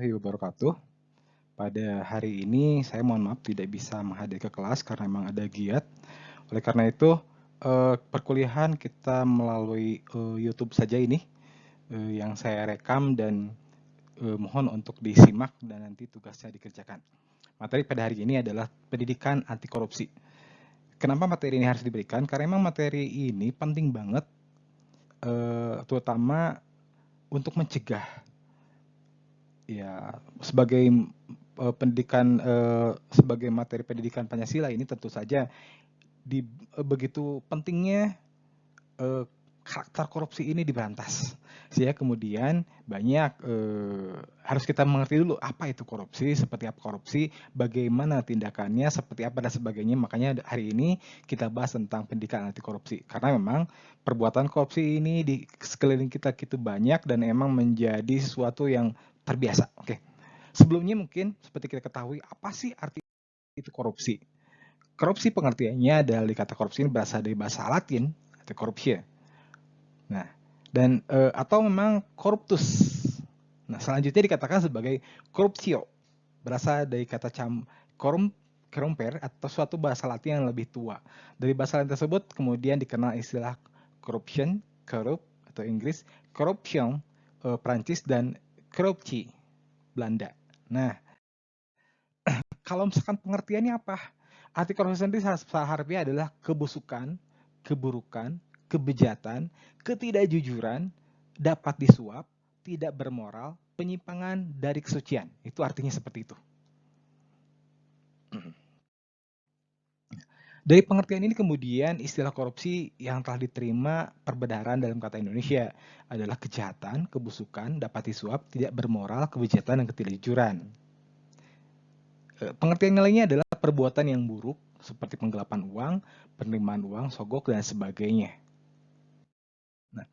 Warahmatullahi wabarakatuh. Pada hari ini saya mohon maaf tidak bisa menghadiri ke kelas karena memang ada giat. Oleh karena itu, perkuliahan kita melalui YouTube saja ini yang saya rekam dan mohon untuk disimak dan nanti tugasnya dikerjakan. Materi pada hari ini adalah pendidikan anti korupsi. Kenapa materi ini harus diberikan? Karena memang materi ini penting banget, terutama untuk mencegah ya sebagai sebagai materi pendidikan Pancasila ini tentu saja begitu pentingnya karakter korupsi ini diberantas. Sehingga kemudian banyak harus kita mengerti dulu apa itu korupsi, seperti apa korupsi, bagaimana tindakannya, seperti apa dan sebagainya. Makanya hari ini kita bahas tentang pendidikan anti korupsi. Karena memang perbuatan korupsi ini di sekeliling kita gitu banyak dan emang menjadi sesuatu yang terbiasa. Oke. Sebelumnya mungkin seperti kita ketahui apa sih arti itu korupsi? Korupsi pengertiannya dari kata korupsi ini berasal dari bahasa Latin atau corruption. Nah, dan atau memang corruptus. Nah, selanjutnya dikatakan sebagai corruptio, berasal dari kata corrumper atau suatu bahasa Latin yang lebih tua. Dari bahasa Latin tersebut kemudian dikenal istilah corruption, corrupt atau Inggris, corruption Prancis dan corruptie Belanda. Nah, kalau misalkan pengertiannya apa? Arti korupsi sendiri secara harfiah adalah kebusukan, keburukan, kebejatan, ketidakjujuran, dapat disuap, tidak bermoral, penyimpangan dari kesucian. Itu artinya seperti itu. Dari pengertian ini kemudian istilah korupsi yang telah diterima perbedaran dalam kata Indonesia adalah kejahatan, kebusukan, dapat disuap, tidak bermoral, kebejatan, dan ketidakjujuran. Pengertian lainnya adalah perbuatan yang buruk seperti penggelapan uang, penerimaan uang, sogok, dan sebagainya. Nah,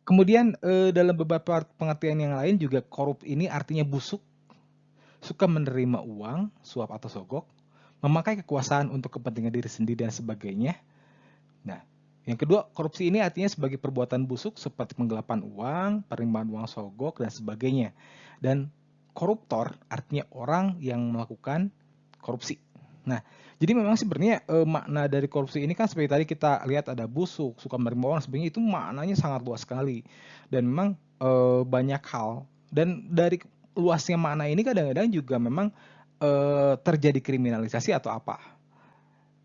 kemudian dalam beberapa pengertian yang lain juga korup ini artinya busuk, suka menerima uang, suap atau sogok, memakai kekuasaan untuk kepentingan diri sendiri dan sebagainya. Nah, yang kedua, korupsi ini artinya sebagai perbuatan busuk seperti penggelapan uang, penerimaan uang sogok, dan sebagainya. Dan koruptor artinya orang yang melakukan korupsi. Nah, jadi memang sebenarnya makna dari korupsi ini kan seperti tadi kita lihat ada busuk, suka menerima uang, sebenarnya itu maknanya sangat luas sekali. Dan memang banyak hal. Dan dari luasnya makna ini kadang-kadang juga memang terjadi kriminalisasi atau apa.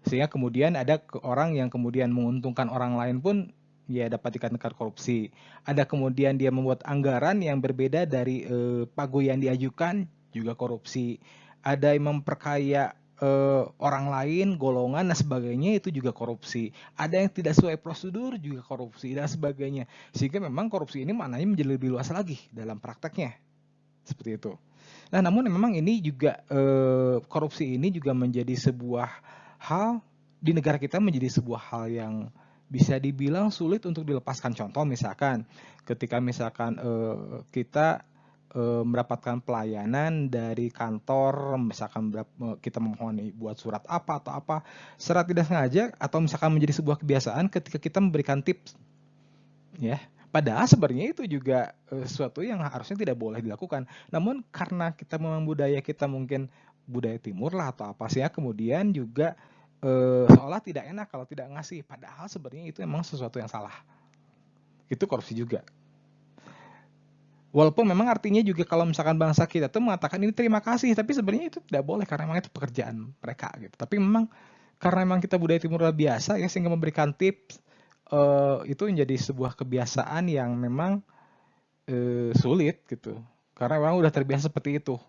Sehingga kemudian ada orang yang kemudian menguntungkan orang lain pun ya dapat dikatakan korupsi. Ada kemudian dia membuat anggaran yang berbeda dari pagu yang diajukan juga korupsi. Ada yang memperkaya orang lain, golongan dan sebagainya itu juga korupsi. Ada yang tidak sesuai prosedur juga korupsi dan sebagainya. Sehingga memang korupsi ini maknanya menjadi lebih luas lagi dalam prakteknya. Seperti itu. Nah, namun memang ini juga korupsi ini juga menjadi sebuah hal di negara kita menjadi sebuah hal yang bisa dibilang sulit untuk dilepaskan. Contoh misalkan ketika misalkan kita mendapatkan pelayanan dari kantor, misalkan kita memohon buat surat apa atau apa, secara tidak sengaja atau misalkan menjadi sebuah kebiasaan ketika kita memberikan tips, ya. Padahal sebenarnya itu juga sesuatu yang harusnya tidak boleh dilakukan. Namun karena kita memang budaya kita mungkin budaya timur lah atau apa sih ya, kemudian juga seolah tidak enak kalau tidak ngasih. Padahal sebenarnya itu memang sesuatu yang salah. Itu korupsi juga. Walaupun memang artinya juga kalau misalkan bangsa kita tuh mengatakan ini terima kasih, tapi sebenarnya itu tidak boleh karena memang itu pekerjaan mereka gitu. Tapi memang karena memang kita budaya timur biasa ya sehingga memberikan tips itu menjadi sebuah kebiasaan yang memang sulit gitu. Karena memang udah terbiasa seperti itu.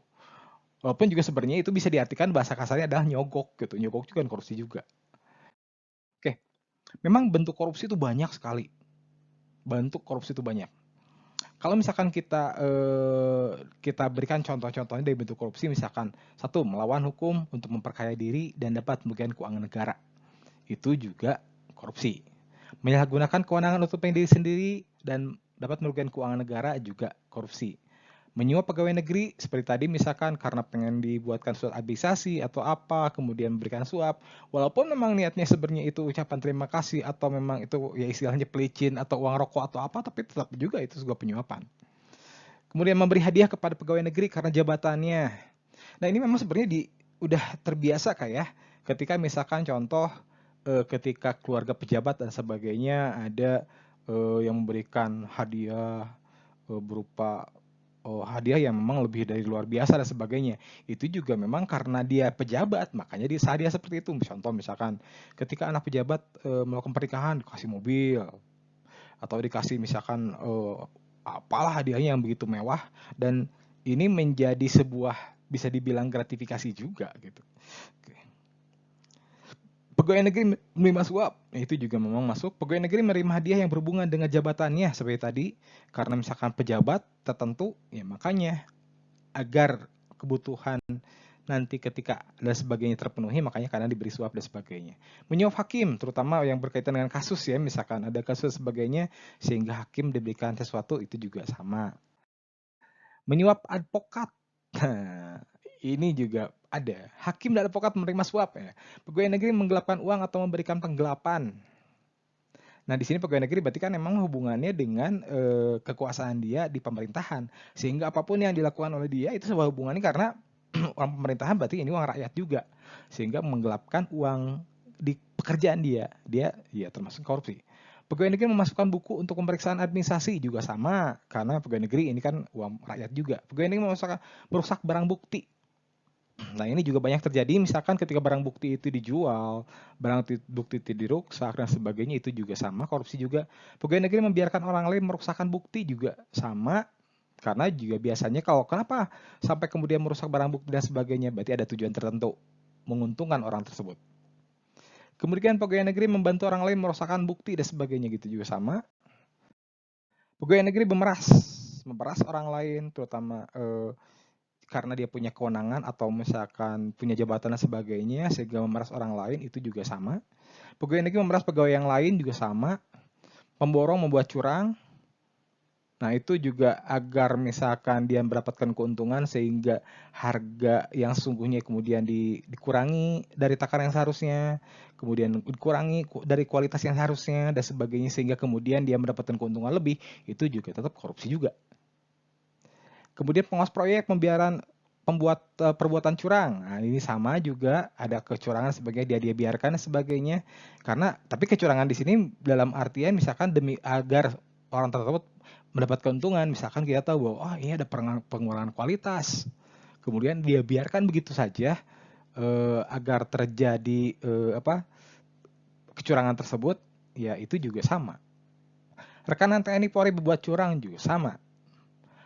Walaupun juga sebenarnya itu bisa diartikan bahasa kasarnya adalah nyogok gitu. Nyogok juga kan korupsi juga. Oke, memang bentuk korupsi itu banyak sekali. Bentuk korupsi itu banyak. Kalau misalkan kita berikan contoh-contohnya dari bentuk korupsi, misalkan satu, melawan hukum untuk memperkaya diri dan dapat merugikan keuangan negara. Itu juga korupsi. Menyalahgunakan kewenangan untuk diri sendiri dan dapat merugikan keuangan negara juga korupsi. Menyuap pegawai negeri seperti tadi misalkan karena pengen dibuatkan surat administrasi atau apa, kemudian memberikan suap, walaupun memang niatnya sebenarnya itu ucapan terima kasih atau memang itu ya istilahnya pelicin atau uang rokok atau apa, tapi tetap juga itu sebuah penyuapan. Kemudian memberi hadiah kepada pegawai negeri karena jabatannya. Nah, ini memang sebenarnya udah terbiasa kayak ketika misalkan contoh ketika keluarga pejabat dan sebagainya ada yang memberikan hadiah berupa hadiah yang memang lebih dari luar biasa dan sebagainya. Itu juga memang karena dia pejabat, makanya dia hadiah seperti itu. Contoh misalkan ketika anak pejabat melakukan pernikahan dikasih mobil atau dikasih misalkan apalah hadiahnya yang begitu mewah, dan ini menjadi sebuah bisa dibilang gratifikasi juga gitu. Oke. Pegawai negeri menerima suap, itu juga memang masuk. Pegawai negeri menerima hadiah yang berhubungan dengan jabatannya seperti tadi, karena misalkan pejabat tertentu, ya makanya agar kebutuhan nanti ketika dan sebagainya terpenuhi, makanya karena diberi suap dan sebagainya. Menyuap hakim, terutama yang berkaitan dengan kasus ya, misalkan ada kasus sebagainya, sehingga hakim diberikan sesuatu, itu juga sama. Menyuap advokat, nah, ini juga ada. Hakim dan advokat menerima suap ya. Pegawai negeri menggelapkan uang atau memberikan penggelapan. Nah, di sini pegawai negeri berarti kan memang hubungannya dengan kekuasaan dia di pemerintahan. Sehingga apapun yang dilakukan oleh dia itu sebuah hubungannya karena uang pemerintahan berarti ini uang rakyat juga. Sehingga menggelapkan uang di pekerjaan dia. Dia ya termasuk korupsi. Pegawai negeri memasukkan buku untuk pemeriksaan administrasi juga sama. Karena pegawai negeri ini kan uang rakyat juga. Pegawai negeri merusak barang bukti. Nah, ini juga banyak terjadi misalkan ketika barang bukti itu dijual, barang bukti itu dirusak dan sebagainya, itu juga sama, korupsi juga. Pegawai negeri membiarkan orang lain merusakkan bukti juga sama, karena juga biasanya kalau kenapa sampai kemudian merusak barang bukti dan sebagainya, berarti ada tujuan tertentu, menguntungkan orang tersebut. Kemudian pegawai negeri membantu orang lain merusakkan bukti dan sebagainya, gitu juga sama. Pegawai negeri memeras orang lain, terutama karena dia punya kewenangan atau misalkan punya jabatan dan sebagainya sehingga memeras orang lain, itu juga sama. Pegawai negeri memeras pegawai yang lain juga sama. Pemborong membuat curang. Nah, itu juga agar misalkan dia mendapatkan keuntungan sehingga harga yang sungguhnya kemudian dikurangi dari takaran yang seharusnya, kemudian dikurangi dari kualitas yang seharusnya dan sebagainya sehingga kemudian dia mendapatkan keuntungan lebih, itu juga tetap korupsi juga. Kemudian pengawas proyek pembuat perbuatan curang. Nah, ini sama juga, ada kecurangan sebagai dia biarkan sebagainya. Karena tapi kecurangan di sini dalam artian misalkan demi agar orang tersebut mendapat keuntungan, misalkan kita tahu bahwa oh ini ada pengurangan kualitas. Kemudian dia biarkan begitu saja agar terjadi kecurangan tersebut, ya itu juga sama. Rekanan TNI Polri berbuat curang juga sama.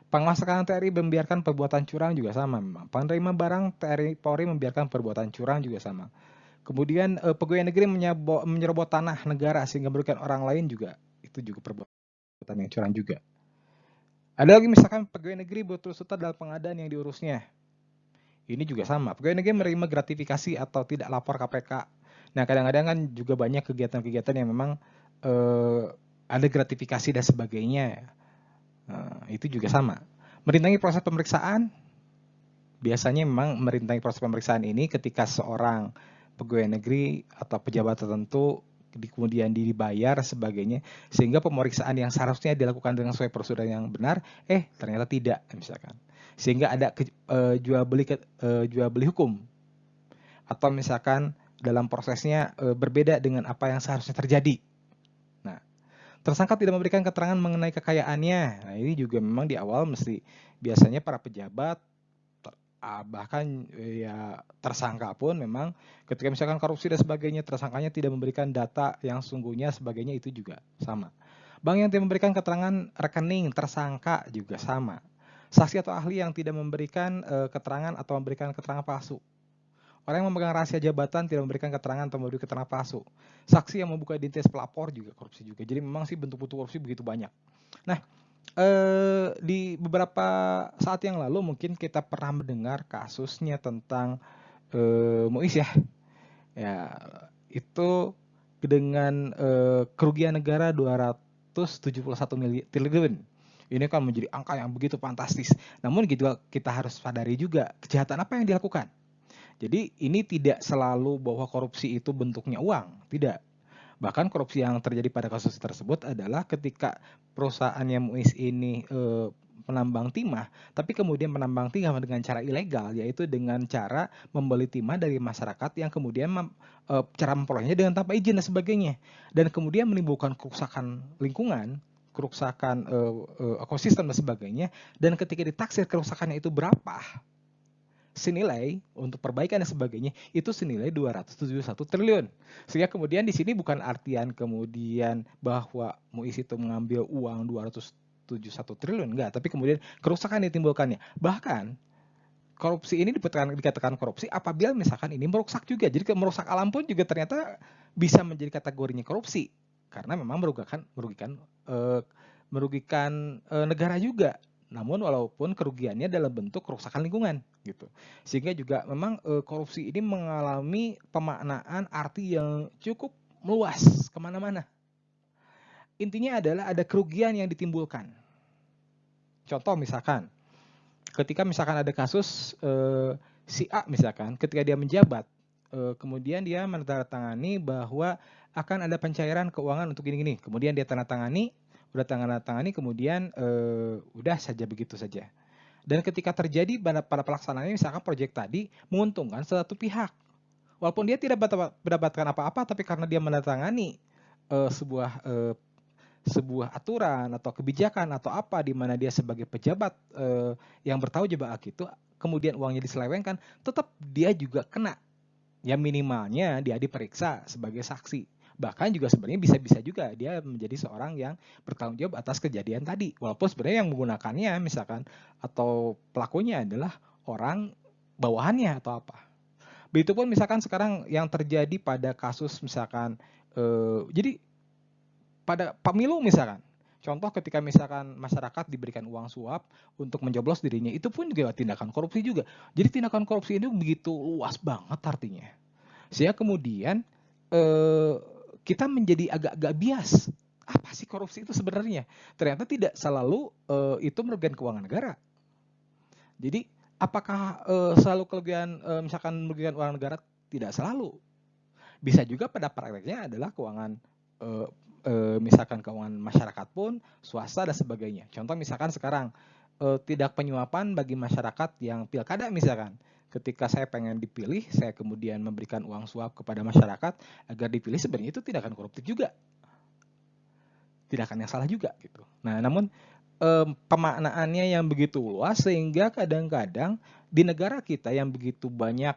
Pengawas TNI membiarkan perbuatan curang juga sama memang. Penerima barang TNI Polri membiarkan perbuatan curang juga sama. Kemudian pegawai negeri menyerobot tanah negara sehingga merugikan orang lain juga, itu juga perbuatan yang curang juga. Ada lagi misalkan pegawai negeri berturut-serta dalam pengadaan yang diurusnya. Ini juga sama. Pegawai negeri menerima gratifikasi atau tidak lapor KPK. Nah, kadang-kadang kan juga banyak kegiatan-kegiatan yang memang ada gratifikasi dan sebagainya. Itu juga sama. Merintangi proses pemeriksaan, biasanya memang merintangi proses pemeriksaan ini ketika seorang pegawai negeri atau pejabat tertentu kemudian dibayar sebagainya, sehingga pemeriksaan yang seharusnya dilakukan dengan sesuai prosedur yang benar, ternyata tidak, misalkan. Sehingga ada jual beli hukum. Atau misalkan dalam prosesnya berbeda dengan apa yang seharusnya terjadi. Tersangka tidak memberikan keterangan mengenai kekayaannya. Nah, ini juga memang di awal biasanya para pejabat bahkan ya tersangka pun memang ketika misalkan korupsi dan sebagainya, tersangkanya tidak memberikan data yang sungguhnya sebagainya, itu juga sama. Bank yang tidak memberikan keterangan rekening tersangka juga sama. Saksi atau ahli yang tidak memberikan keterangan atau memberikan keterangan palsu. Orang yang memegang rahasia jabatan tidak memberikan keterangan atau memberi keterangan palsu. Saksi yang membuka identitas pelapor juga korupsi juga. Jadi memang sih bentuk-bentuk korupsi begitu banyak. Nah, di beberapa saat yang lalu mungkin kita pernah mendengar kasusnya tentang Muiz ya. Ya, itu dengan kerugian negara 271 triliun. Ini kan menjadi angka yang begitu fantastis. Namun kita harus sadari juga kejahatan apa yang dilakukan. Jadi ini tidak selalu bahwa korupsi itu bentuknya uang, tidak. Bahkan korupsi yang terjadi pada kasus tersebut adalah ketika perusahaannya Muiz ini penambang timah, tapi kemudian menambang timah dengan cara ilegal, yaitu dengan cara membeli timah dari masyarakat yang kemudian cara memperolehnya dengan tanpa izin dan sebagainya, dan kemudian menimbulkan kerusakan lingkungan, kerusakan ekosistem dan sebagainya. Dan ketika ditaksir kerusakannya itu berapa, senilai untuk perbaikan dan sebagainya itu senilai 271 triliun. Sehingga kemudian di sini bukan artian kemudian bahwa Muiz itu mengambil uang 271 triliun, enggak, tapi kemudian kerusakan yang ditimbulkannya. Bahkan korupsi ini dikatakan korupsi apabila misalkan ini merusak juga. Jadi merusak alam pun juga ternyata bisa menjadi kategorinya korupsi, karena memang merugikan negara juga. Namun walaupun kerugiannya dalam bentuk kerusakan lingkungan gitu. Sehingga juga memang korupsi ini mengalami pemaknaan arti yang cukup meluas kemana-mana. Intinya adalah ada kerugian yang ditimbulkan. Contoh misalkan, ketika misalkan ada kasus si A misalkan, ketika dia menjabat, kemudian dia menandatangani bahwa akan ada pencairan keuangan untuk gini-gini. Kemudian dia udah tanda tangani, kemudian udah saja begitu saja. Dan ketika terjadi pada pelaksanaannya, misalkan proyek tadi menguntungkan satu pihak, walaupun dia tidak mendapatkan apa-apa, tapi karena dia menandatangani sebuah aturan atau kebijakan atau apa di mana dia sebagai pejabat yang bertanggung jawab itu, kemudian uangnya diselewengkan, tetap dia juga kena. Ya minimalnya dia diperiksa sebagai saksi. Bahkan juga sebenarnya bisa-bisa juga dia menjadi seorang yang bertanggung jawab atas kejadian tadi. Walaupun sebenarnya yang menggunakannya misalkan atau pelakunya adalah orang bawahannya atau apa. Begitupun misalkan sekarang yang terjadi pada kasus misalkan jadi pada pemilu misalkan. Contoh ketika misalkan masyarakat diberikan uang suap untuk mencoblos dirinya, itu pun juga tindakan korupsi juga. Jadi tindakan korupsi ini begitu luas banget artinya. Sehingga kemudian kita menjadi agak-agak bias. Apa sih korupsi itu sebenarnya? Ternyata tidak selalu itu merugikan keuangan negara. Jadi apakah selalu misalkan merugikan uang negara? Tidak selalu. Bisa juga pada prakteknya adalah keuangan misalkan keuangan masyarakat pun, swasta dan sebagainya. Contoh misalkan sekarang tidak penyuapan bagi masyarakat yang pilkada misalkan. Ketika saya pengen dipilih, saya kemudian memberikan uang suap kepada masyarakat agar dipilih, sebenarnya itu tindakan koruptif juga. Tindakan yang salah juga gitu. Nah, namun pemaknaannya yang begitu luas sehingga kadang-kadang di negara kita yang begitu banyak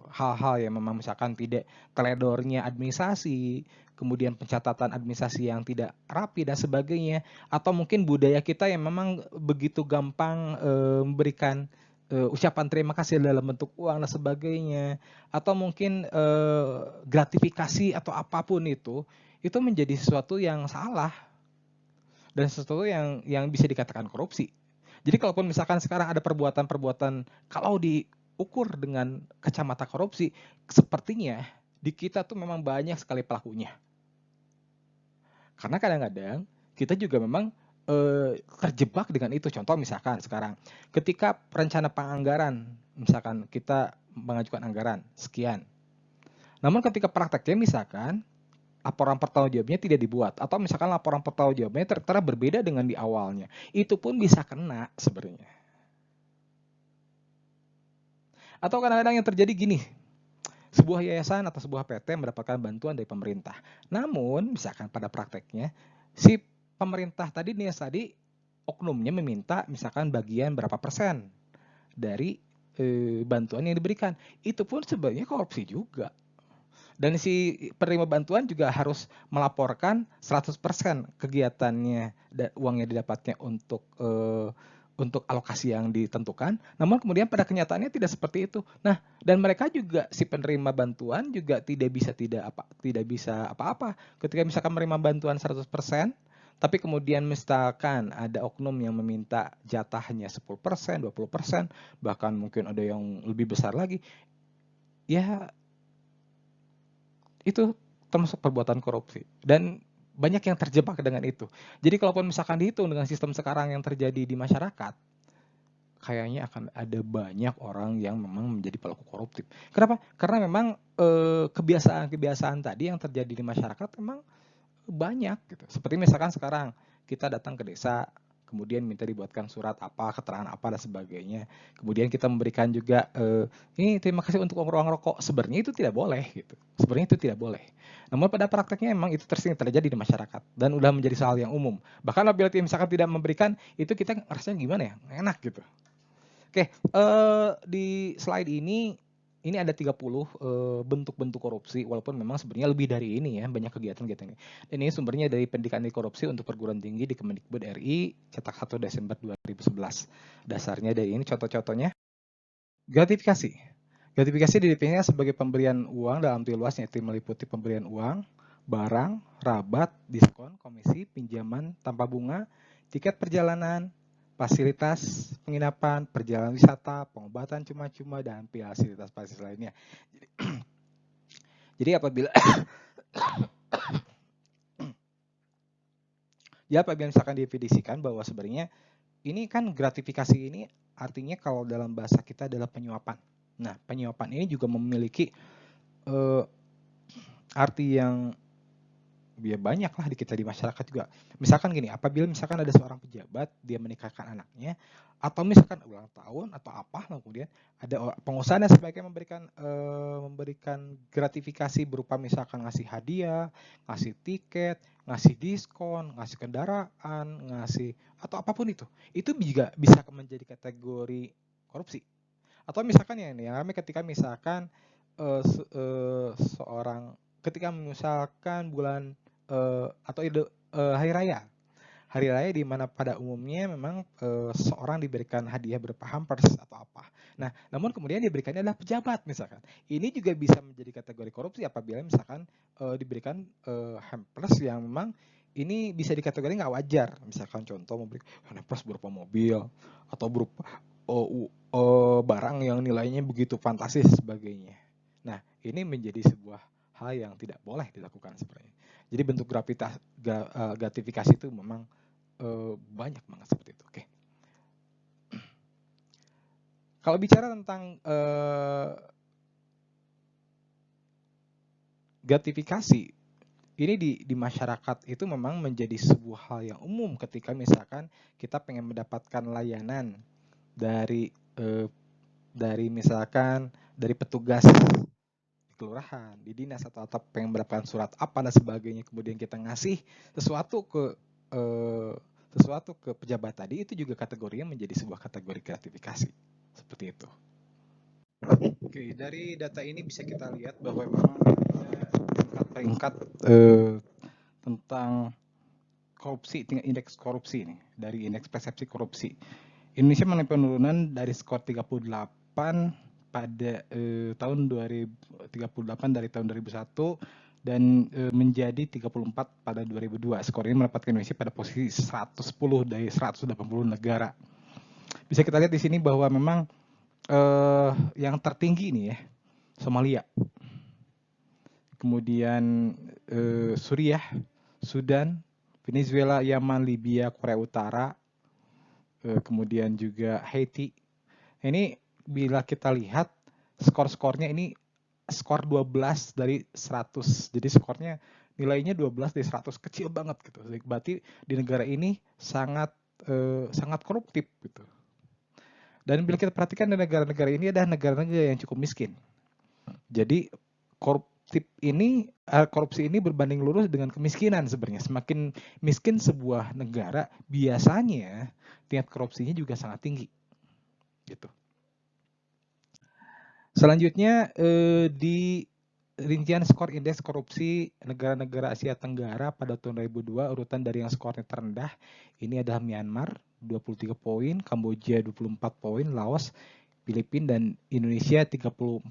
hal-hal yang memang misalkan tidak teledornya administrasi, kemudian pencatatan administrasi yang tidak rapi dan sebagainya, atau mungkin budaya kita yang memang begitu gampang memberikan ucapan terima kasih dalam bentuk uang dan sebagainya, atau mungkin gratifikasi atau apapun itu menjadi sesuatu yang salah dan sesuatu yang bisa dikatakan korupsi. Jadi kalaupun misalkan sekarang ada perbuatan-perbuatan kalau diukur dengan kacamata korupsi, sepertinya di kita tuh memang banyak sekali pelakunya. Karena kadang-kadang kita juga memang terjebak dengan itu. Contoh misalkan sekarang, ketika rencana penganggaran, misalkan kita mengajukan anggaran sekian. Namun ketika prakteknya misalkan laporan pertanggungjawabnya tidak dibuat, atau misalkan laporan pertanggungjawabnya tertera berbeda dengan di awalnya, itu pun bisa kena sebenarnya. Atau kadang-kadang yang terjadi gini, sebuah yayasan atau sebuah PT mendapatkan bantuan dari pemerintah. Namun misalkan pada prakteknya si pemerintah tadi oknumnya meminta misalkan bagian berapa persen dari bantuan yang diberikan. Itu pun sebenarnya korupsi juga. Dan si penerima bantuan juga harus melaporkan 100% kegiatannya dan uangnya didapatnya untuk alokasi yang ditentukan. Namun kemudian pada kenyataannya tidak seperti itu. Nah, dan mereka juga si penerima bantuan juga tidak bisa apa-apa. Ketika misalkan menerima bantuan 100%, tapi kemudian misalkan ada oknum yang meminta jatahnya 10%, 20%, bahkan mungkin ada yang lebih besar lagi. Ya itu termasuk perbuatan korupsi dan banyak yang terjebak dengan itu. Jadi kalaupun misalkan dihitung dengan sistem sekarang yang terjadi di masyarakat, kayaknya akan ada banyak orang yang memang menjadi pelaku koruptif. Kenapa? Karena memang kebiasaan-kebiasaan tadi yang terjadi di masyarakat memang banyak gitu. Seperti misalkan sekarang kita datang ke desa, kemudian minta dibuatkan surat apa, keterangan apa dan sebagainya. Kemudian kita memberikan juga ini terima kasih untuk uang rokok. Sebenarnya itu tidak boleh gitu. Sebenarnya itu tidak boleh. Namun pada prakteknya memang itu sering terjadi di masyarakat dan udah menjadi hal yang umum. Bahkan apabila misalkan tidak memberikan, itu kita rasanya gimana ya? Enak gitu. Oke, di slide ini ada 30 bentuk-bentuk korupsi, walaupun memang sebenarnya lebih dari ini ya, banyak kegiatan-kegiatan ini. Dan ini sumbernya dari Pendidikan Anti Korupsi untuk Perguruan Tinggi di Kemendikbud RI, cetak 1 Desember 2011. Dasarnya dari ini contoh-contohnya. Gratifikasi. Gratifikasi didefinisikan sebagai pemberian uang dalam arti luas, yaitu meliputi pemberian uang, barang, rabat, diskon, komisi, pinjaman tanpa bunga, tiket perjalanan, fasilitas penginapan, perjalanan wisata, pengobatan cuma-cuma, dan fasilitas lainnya. Jadi apabila misalkan didefinisikan bahwa sebenarnya ini kan gratifikasi ini artinya kalau dalam bahasa kita adalah penyuapan. Nah, penyuapan ini juga memiliki arti yang ya banyak lah di kita di masyarakat juga. Misalkan gini, apabila misalkan ada seorang pejabat, dia menikahkan anaknya, atau misalkan ulang tahun atau apa, kemudian ada pengusaha yang sebaiknya memberikan gratifikasi berupa misalkan ngasih hadiah, ngasih tiket, ngasih diskon, ngasih kendaraan, ngasih atau apapun itu juga bisa menjadi kategori korupsi. Atau misalkan yang ramai ketika misalkan ketika misalkan bulan atau hari raya di mana pada umumnya memang seorang diberikan hadiah berupa hampers atau apa. Nah, namun kemudian diberikannya adalah pejabat misalkan. Ini juga bisa menjadi kategori korupsi apabila misalkan diberikan hampers yang memang ini bisa dikategori nggak wajar. Misalkan contoh memberi hampers berupa mobil atau berupa barang yang nilainya begitu fantastis sebagainya. Nah, ini menjadi sebuah hal yang tidak boleh dilakukan sebenarnya. Jadi bentuk gratifikasi itu memang banyak banget seperti itu. Oke. Kalau bicara tentang gratifikasi, ini di masyarakat itu memang menjadi sebuah hal yang umum ketika misalkan kita pengen mendapatkan layanan dari misalkan dari petugas kelurahan, di dinas atau pengen mendapatkan surat apa dan sebagainya, kemudian kita ngasih sesuatu ke pejabat tadi, itu juga kategorinya menjadi sebuah kategori gratifikasi seperti itu. Oke, dari data ini bisa kita lihat bahwa memang ada peringkat tentang korupsi, tingkat indeks korupsi ini dari indeks persepsi korupsi. Indonesia mengalami penurunan dari skor 38 pada tahun 2038 dari tahun 2001 dan menjadi 34 pada 2002. Skor ini menempatkan Indonesia pada posisi 110 dari 180 negara. Bisa kita lihat di sini bahwa memang yang tertinggi ini ya, Somalia. Kemudian Suriah, Sudan, Venezuela, Yaman, Libya, Korea Utara, kemudian juga Haiti. Ini bila kita lihat skor-skornya ini skor 12 dari 100. Jadi skornya nilainya 12 dari 100, kecil banget gitu. Berarti di negara ini sangat koruptif gitu. Dan bila kita perhatikan di negara-negara ini adalah negara-negara yang cukup miskin. Jadi korupsi ini berbanding lurus dengan kemiskinan sebenarnya. Semakin miskin sebuah negara, biasanya tingkat korupsinya juga sangat tinggi. Gitu. Selanjutnya di rincian skor indeks korupsi negara-negara Asia Tenggara pada tahun 2002, urutan dari yang skornya terendah ini adalah Myanmar 23 poin, Kamboja 24 poin, Laos, Filipina dan Indonesia 34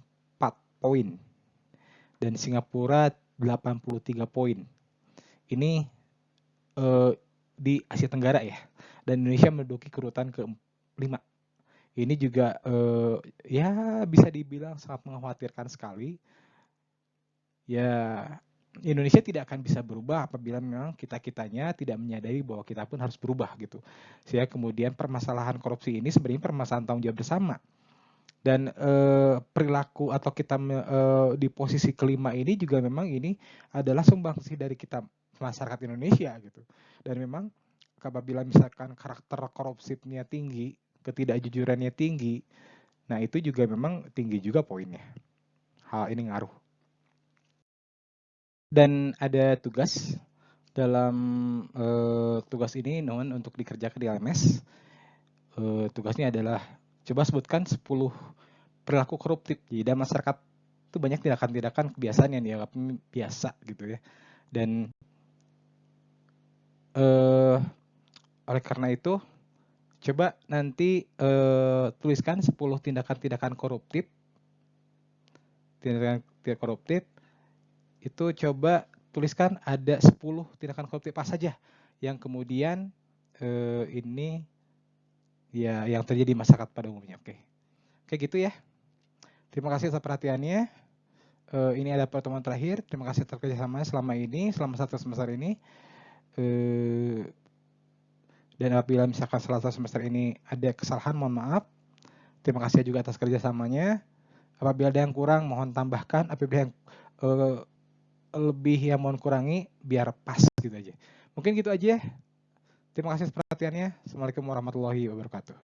poin. Dan Singapura 83 poin. Ini di Asia Tenggara ya. Dan Indonesia menduduki urutan ke-5. Ini juga ya bisa dibilang sangat mengkhawatirkan sekali. Ya, Indonesia tidak akan bisa berubah apabila memang kita-kitanya tidak menyadari bahwa kita pun harus berubah gitu. Sehingga kemudian permasalahan korupsi ini sebenarnya permasalahan tanggung jawab bersama. Dan perilaku atau kita di posisi kelima ini juga memang ini adalah sumbangsih dari kita masyarakat Indonesia gitu. Dan memang apabila misalkan karakter korupsifnya tinggi, ketidakjujurannya tinggi, nah itu juga memang tinggi juga poinnya. Hal ini ngaruh. Dan ada tugas dalam tugas ini untuk dikerjakan di LMS. Tugasnya adalah coba sebutkan 10 perilaku koruptif. Jadi dalam masyarakat itu banyak tindakan-tindakan kebiasaan yang dianggap biasa gitu ya. Dan oleh karena itu coba nanti tuliskan 10 tindakan-tindakan koruptif. Tindakan koruptif itu coba tuliskan ada 10 tindakan koruptif apa saja yang kemudian ini ya yang terjadi di masyarakat pada umumnya. Oke. Kayak gitu ya. Terima kasih atas perhatiannya. Ini ada pertemuan terakhir. Terima kasih atas kerjasamanya selama ini, selama 1 semester ini. Dan apabila misalkan selama semester ini ada kesalahan, mohon maaf. Terima kasih juga atas kerjasamanya. Apabila ada yang kurang, mohon tambahkan. Apabila yang lebih yang mohon kurangi, biar pas gitu aja. Mungkin gitu aja. Terima kasih atas perhatiannya. Assalamualaikum warahmatullahi wabarakatuh.